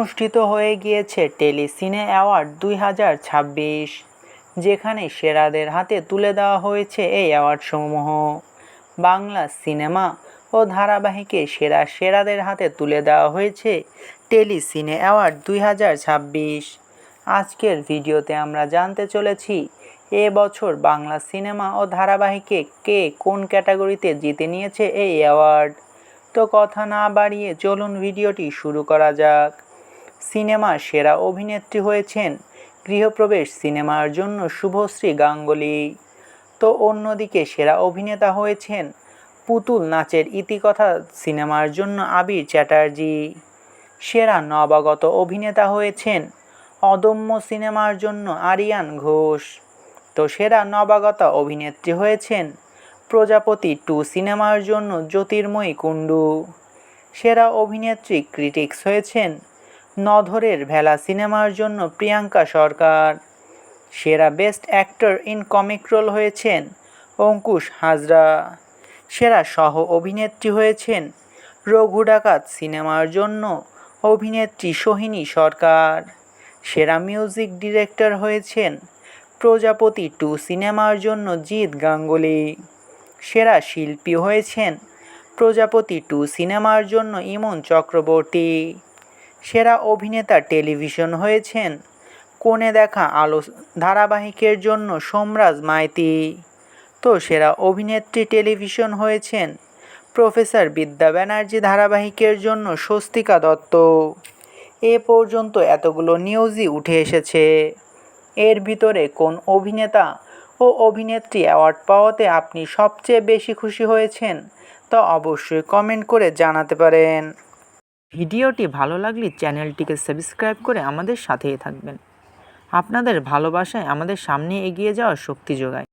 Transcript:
অনুষ্ঠিত হয়ে গিয়েছে টেলি সিনে অ্যাওয়ার্ড 2026, যেখানে সেরাদের হাতে তুলে দেওয়া হয়েছে এই অ্যাওয়ার্ডসমূহ। বাংলা সিনেমা ও ধারাবাহিকে সেরাদের হাতে তুলে দেওয়া হয়েছে টেলি সিনে অ্যাওয়ার্ড 2026। আজকের ভিডিওতে আমরা জানতে চলেছি এবছর বাংলা সিনেমা ও ধারাবাহিকে কে কোন ক্যাটাগরিতে জিতে নিয়েছে এই অ্যাওয়ার্ড। তো কথা না বাড়িয়ে চলুন ভিডিওটি শুরু করা যাক। সিনেমার সেরা অভিনেত্রী হয়েছেন গৃহপ্রবেশ সিনেমার জন্য শুভশ্রী গাঙ্গুলি। তো অন্যদিকে সেরা অভিনেতা হয়েছেন পুতুল নাচের ইতিকথা সিনেমার জন্য আবির চ্যাটার্জি। সেরা নবাগত অভিনেতা হয়েছেন অদম্য সিনেমার জন্য আরিয়ান ঘোষ। তো সেরা নবাগতা অভিনেত্রী হয়েছেন প্রজাপতি 2 সিনেমার জন্য জ্যোতির্ময়ী কুণ্ডু। সেরা অভিনেত্রী ক্রিটিক্স হয়েছেন নধরের ভেলা সিনেমার জন্য প্রিয়াঙ্কা সরকার। সেরা best actor in comic role হয়েছেন অঙ্কুশ হাজরা। সেরা সহ অভিনেত্রী হয়েছেন রঘু ডাকাত সিনেমার জন্য অভিনেত্রী সোহিনী সরকার। সেরা মিউজিক ডিরেক্টর হয়েছেন প্রজাপতি 2 সিনেমার জন্য জিৎ গাঙ্গুলি। সেরা শিল্পী হয়েছেন প্রজাপতি 2 সিনেমার জন্য ইমন চক্রবর্তী। সেরা অভিনেতা টেলিভিশন হয়েছেন কোণে দেখা আলো ধারাবাহিকের জন্য সোমরাজ মাইতি। তো সেরা অভিনেত্রী টেলিভিশন হয়েছেন প্রফেসর বিদ্যা ব্যানার্জি ধারাবাহিকের জন্য স্বস্তিকা দত্ত। এ পর্যন্ত এতগুলো নিউজই উঠে এসেছে। এর ভিতরে কোন অভিনেতা ও অভিনেত্রী অ্যাওয়ার্ড পাওয়াতে আপনি সবচেয়ে বেশি খুশি হয়েছেন তা অবশ্যই কমেন্ট করে জানাতে পারেন। ভিডিওটি ভালো লাগলে চ্যানেলটিকে সাবস্ক্রাইব করে আমাদের সাথেই থাকবেন। আপনাদের ভালোবাসায় আমাদের সামনে এগিয়ে যাওয়ার শক্তি যোগায়।